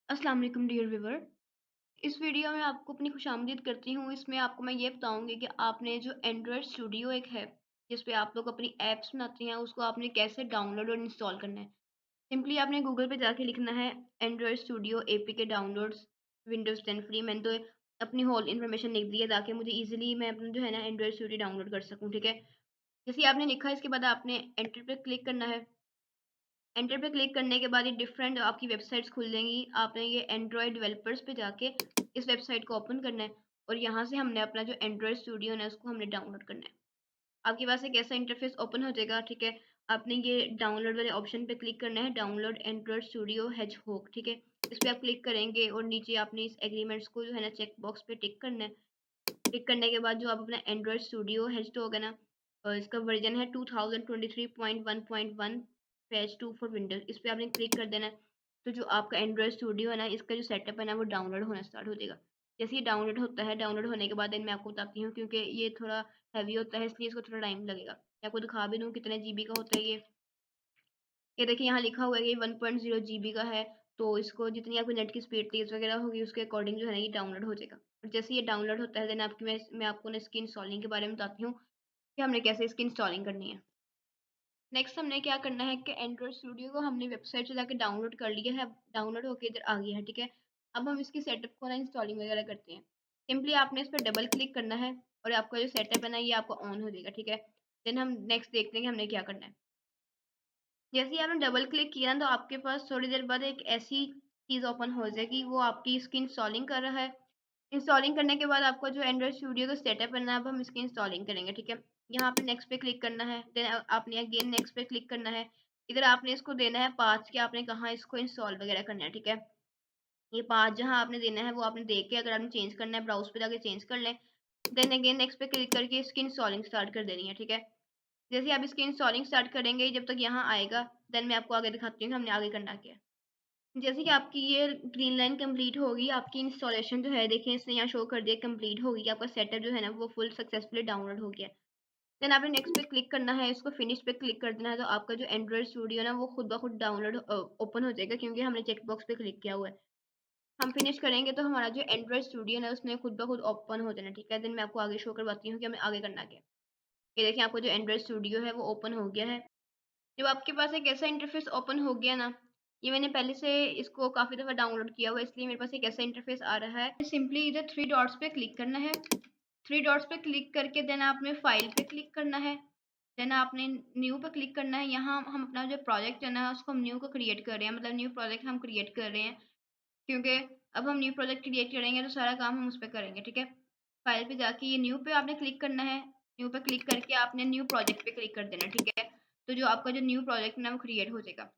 अस्सलाम वालेकुम dear viewer. इस वीडियो में आपको अपनी खुशामदीद करती हूँ। इसमें आपको मैं ये बताऊँगी कि आपने जो एंड्रॉयड स्टूडियो एक है, जिस पे आप लोग अपनी ऐप्स बनाते हैं, उसको आपने कैसे डाउनलोड और इंस्टॉल करना है। सिंपली आपने गूगल पे जाके लिखना है Android studio APK downloads Windows 10 free. मैंने तो अपनी होल इन्फॉर्मेशन लिख दी है ताकि मुझे ईज़िली मैं अपना जो है ना एंड्रॉयड स्टूडियो डाउनलोड कर सकूँ, ठीक है। जैसे ही आपने लिखा है, इसके बाद आपने एंटर पे क्लिक करना है। एंटर पे क्लिक करने के बाद ये डिफरेंट आपकी वेबसाइट्स खुल जाएँगी। आपने ये एंड्रॉयड डेवलपर्स पे जाके इस वेबसाइट को ओपन करना है और यहाँ से हमने अपना जो एंड्रॉयड स्टूडियो है ना, उसको हमने डाउनलोड करना है। आपके पास एक ऐसा इंटरफ़ेस ओपन हो जाएगा, ठीक है। आपने ये डाउनलोड वाले ऑप्शन पे क्लिक करना है, डाउनलोड एंड्रॉयड स्टूडियो हेजहॉग, ठीक है। इस पे आप क्लिक करेंगे और नीचे आपने इस एग्रीमेंट्स को जो है ना चेक बॉक्स पे टिक करना है। टिक करने के बाद जो आप अपना एंड्रॉयड स्टूडियो हेजहॉग है ना, इसका वर्ज़न है 2023.1.1 पैच 2 फॉर विंडोज़, इस पे आपने क्लिक कर देना है। तो जो आपका एंड्रॉयड स्टूडियो है ना, इसका जो सेटअप है ना, वो डाउनलोड होना स्टार्ट हो जाएगा। जैसे ही डाउनलोड होता है, डाउनलोड होने के बाद देन मैं आपको बताती हूँ, क्योंकि ये थोड़ा हेवी होता है, इसलिए इसको थोड़ा टाइम लगेगा। मैं आपको दिखा भी दूँ कितने जीबी का होता है ये। ये देखिए यहाँ लिखा हुआ है कि 1.0 जीबी का है, तो इसको जितनी आपकी नेट की स्पीड तेज़ वगैरह होगी, उसके अकॉर्डिंग जो है ना ये डाउनलोड हो जाएगा। और जैसे ये डाउनलोड होता है, देन आपकी मैं आपको ना इसकी इंस्टॉलिंग के बारे में बताती हूँ कि हमने कैसे इसकी इंस्टॉलिंग करनी है। नेक्स्ट हमने क्या करना है कि एंड्रॉयड स्टूडियो को हमने वेबसाइट से जाके डाउनलोड कर लिया है, डाउनलोड होके इधर आ गया है, ठीक है। अब हम इसकी सेटअप को ना इंस्टॉलिंग वगैरह करते हैं। सिंपली आपने इस पर डबल क्लिक करना है और आपका जो सेटअप है ना, ये आपका ऑन हो जाएगा, ठीक है। देन हम नेक्स्ट देखते हैं कि हमने क्या करना है। जैसे ही आपने डबल क्लिक किया ना, तो आपके पास थोड़ी देर बाद एक ऐसी चीज़ ओपन हो जाएगी, वो आपकी इसकी इंस्टॉलिंग कर रहा है। इंस्टॉलिंग करने के बाद आपका जो एंड्रॉयड स्टूडियो का सेटअप है ना, अब हम इसकी इंस्टॉलिंग करेंगे, ठीक है। यहाँ पे नेक्स्ट पे क्लिक करना है, देन आपने अगेन नेक्स्ट पे क्लिक करना है। इधर आपने इसको देना है पाथ कि आपने कहाँ इसको इंस्टॉल वगैरह करना है, ठीक है। ये पाथ जहाँ आपने देना है वो आपने दे के, अगर आपने चेंज करना है ब्राउज़ पे जाके चेंज कर लें। देन अगेन नेक्स्ट पे क्लिक करके इसकी इंस्टॉलिंग स्टार्ट कर देनी है, ठीक है। जैसे ही आप इसकी इंस्टॉलिंग स्टार्ट करेंगे, जब तक यहाँ आएगा, देन मैं आपको आगे दिखाती हूँ कि हमने आगे करना क्या है। जैसे कि आपकी ये ग्रीन लाइन कंप्लीट होगी, आपकी इंस्टॉलेशन जो है, देखिए इसने यहाँ शो कर दिया कंप्लीट हो गई, आपका सेटअप जो है ना वो फुल सक्सेसफुली डाउनलोड हो गया। देन आपने नेक्स्ट पे क्लिक करना है, इसको फिनिश पे क्लिक कर देना है, तो आपका जो एंड्रॉयड स्टूडियो है ना, वो खुद ब खुद डाउनलोड ओपन हो जाएगा, क्योंकि हमने चेक बॉक्स पे क्लिक किया हुआ है। हम फिनिश करेंगे तो हमारा जो एंड्रॉयड स्टूडियो है उसने खुद ब खुद ओपन हो जाना, ठीक है। देन मैं आपको आगे शो करवाती हूँ कि हमें आगे करना क्या है। ये देखिए आपका जो एंड्रॉयड स्टूडियो है वो ओपन हो गया है। जब आपके पास एक ऐसा इंटरफ़ेस ओपन हो गया ना, ये मैंने पहले से इसको काफ़ी दफ़ा डाउनलोड किया हुआ है, इसलिए मेरे पास एक ऐसा इंटरफ़ेस आ रहा है। सिंपली इधर 3 डॉट्स पे क्लिक करना है। 3 डॉट्स पे क्लिक करके देन आपने फ़ाइल पे क्लिक करना है। देन आपने न्यू पे क्लिक करना है। यहाँ हम अपना जो प्रोजेक्ट है ना, उसको हम न्यू को क्रिएट कर रहे हैं, मतलब न्यू प्रोजेक्ट हम क्रिएट कर रहे हैं, क्योंकि अब हम न्यू प्रोजेक्ट क्रिएट करेंगे तो सारा काम हम उस पे करेंगे, ठीक है। फ़ाइल पे जाके ये न्यू पे आपने क्लिक करना है। न्यू पे क्लिक करके आपने न्यू प्रोजेक्ट पे क्लिक कर देना है, ठीक है। तो जो आपका जो न्यू प्रोजेक्ट है ना, वो क्रिएट हो जाएगा।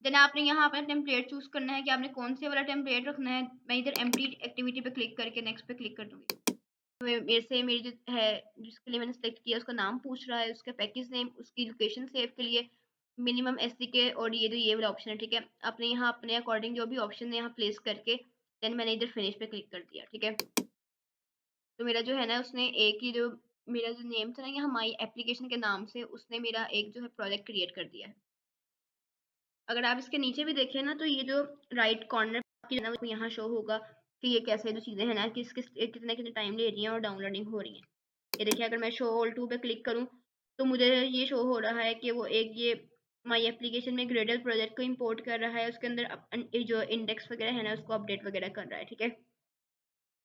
देन आपने यहाँ अपना टेम्पलेट चूज़ करना है कि आपने कौन से वाला टेम्पलेट रखना है। मैं इधर एम्प्टी एक्टिविटी पे क्लिक करके नेक्स्ट पे क्लिक कर दूँगी। तो मेरे से मेरी जो है, जिसके लिए मैंने सेलेक्ट किया, उसका नाम पूछ रहा है, उसका पैकेज नेम, उसकी लोकेशन सेव के लिए मिनिमम एसडीके और ये वाला ऑप्शन है, ठीक है। आपने यहाँ अपने अकॉर्डिंग जो भी ऑप्शन है यहाँ प्लेस करके देन मैंने इधर फिनिश पे क्लिक कर दिया, ठीक है। तो मेरा जो है ना, उसने एक ही जो मेरा जो नेम था ना यहाँ माई एप्लीकेशन के नाम से, उसने मेरा एक जो है प्रोजेक्ट क्रिएट कर दिया है। अगर आप इसके नीचे भी देखें ना, तो ये जो राइट कॉर्नर आपकी ना, आपको यहाँ शो होगा कि ये कैसे जो चीज़ें हैं ना, किस कितने टाइम ले रही हैं और डाउनलोडिंग हो रही हैं। ये देखिए अगर मैं शो ऑल टू पे क्लिक करूँ, तो मुझे ये शो हो रहा है कि वो एक ये माई एप्लीकेशन में ग्रेडल प्रोजेक्ट को इंपोर्ट कर रहा है, उसके अंदर ये जो इंडेक्स वगैरह है ना, उसको अपडेट वगैरह कर रहा है, ठीक है।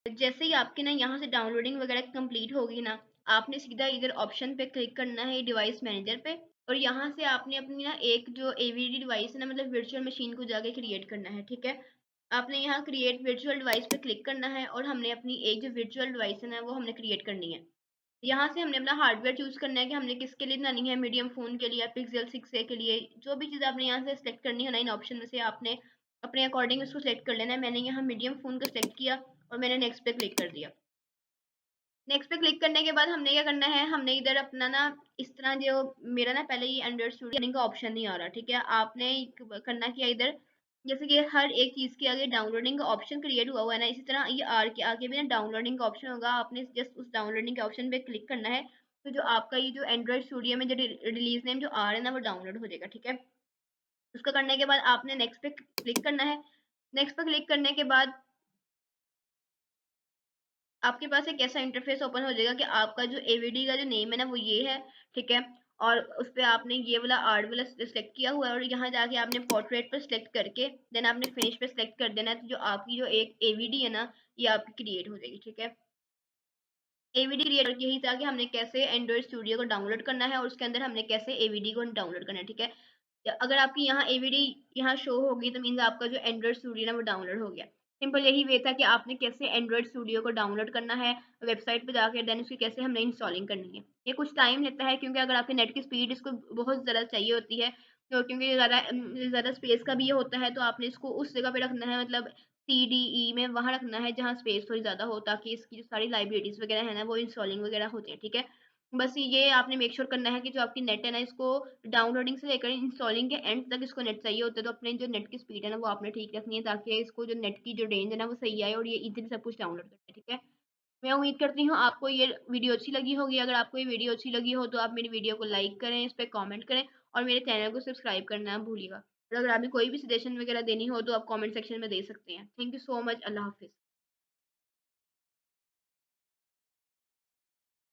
जैसे ही आपकी ना यहाँ से डाउनलोडिंग वगैरह कंप्लीट होगी ना, आपने सीधा इधर ऑप्शन पे क्लिक करना है डिवाइस मैनेजर पे, और यहाँ से आपने अपनी ना एक जो एवीडी डिवाइस है ना, मतलब वर्चुअल मशीन को जाके क्रिएट करना है, ठीक है। आपने यहाँ क्रिएट वर्चुअल डिवाइस पे क्लिक करना है और हमने अपनी एक जो वर्चुअल डिवाइस है ना, वो हमने क्रिएट करनी है। यहाँ से हमने अपना हार्डवेयर चूज़ करना है कि हमने किसके लिए बनानी है, मीडियम फ़ोन के लिए या पिक्सेल 6a के लिए। जो भी चीज़ आपने यहाँ से सेलेक्ट करनी है ना, इन ऑप्शन में से आपने अपने अकॉर्डिंग उसको सेलेक्ट कर लेना है। मैंने यहाँ मीडियम फ़ोन को सेलेक्ट किया और मैंने नेक्स्ट पे क्लिक कर दिया। नेक्स्ट पे क्लिक करने के बाद हमने क्या करना है, हमने इधर अपना ना इस तरह जो मेरा ना पहले ये एंड्रॉइड स्टूडियो का ऑप्शन नहीं आ रहा, ठीक है। आपने करना क्या इधर, जैसे कि हर एक चीज़ के आगे डाउनलोडिंग का ऑप्शन क्रिएट हुआ है ना, इसी तरह ये आर के आगे भी ना डाउनलोडिंग का ऑप्शन होगा। आपने जस्ट उस डाउनलोडिंग के ऑप्शन पे क्लिक करना है, तो जो आपका ये जो एंड्रॉइड स्टूडियो में जो रिलीज नेम जो आ रहा है ना, वो डाउनलोड हो जाएगा, ठीक है। उसको करने के बाद आपने नेक्स्ट पे क्लिक करना है। नेक्स्ट पर क्लिक करने के बाद आपके पास एक ऐसा इंटरफेस ओपन हो जाएगा कि आपका जो एवीडी का जो नेम है ना वो ये है, ठीक है? और उस पे आपने ये वाला आर्ट वाला सिलेक्ट किया हुआ है और यहाँ जाके आपने पोर्ट्रेट पर सिलेक्ट करके देन आपने फिनिश पे सिलेक्ट कर देना है। तो जो आपकी जो एक एवीडी है ना, ये आपकी क्रिएट हो जाएगी, ठीक है? एवीडी क्रिएटर यही था कि हमने कैसे एंड्रॉइड स्टूडियो को डाउनलोड करना है और उसके अंदर हमने कैसे एवीडी को डाउनलोड करना है, ठीक है? अगर आपकी यहाँ एवीडी यहाँ शो होगी तो मीन्स आपका जो एंड्रॉइड स्टूडियो ना वो डाउनलोड हो गया। सिंपल यही वे था कि आपने कैसे एंड्रॉइड स्टूडियो को डाउनलोड करना है, वेबसाइट पे जाके देन उसकी कैसे हमने इंस्टॉलिंग करनी है। ये कुछ टाइम लेता है क्योंकि अगर आपके नेट की स्पीड इसको बहुत ज़्यादा चाहिए होती है, तो क्योंकि ज़्यादा स्पेस का भी ये होता है तो आपने इसको उस जगह पे रखना है, मतलब सीडीई में वहाँ रखना है जहाँ स्पेस थोड़ी ज़्यादा हो, ताकि इसकी जो सारी लाइब्रेरीज़ वगैरह है ना वो इंस्टॉलिंग वगैरह होती है, ठीक है? बस ये आपने मेक श्योर करना है कि जो आपकी नेट है ना इसको डाउनलोडिंग से लेकर इंस्टॉलिंग के एंड तक इसको नेट चाहिए होता है, तो अपने जो नेट की स्पीड है ना वो आपने ठीक रखनी है ताकि इसको जो नेट की जो रेंज है ना वो सही आए और ये इजीली सब कुछ डाउनलोड करते हैं, ठीक है? मैं उम्मीद करती हूँ आपको ये वीडियो अच्छी लगी होगी। अगर आपको ये वीडियो अच्छी लगी हो तो आप मेरी वीडियो को लाइक करें, इस पे कमेंट करें और मेरे चैनल को सब्सक्राइब करना ना भूलिएगा। और अगर आपने कोई भी सजेशन वगैरह देनी हो तो आप कमेंट सेक्शन में दे सकते हैं। Thank you so much. अल्लाह हाफ़िज़।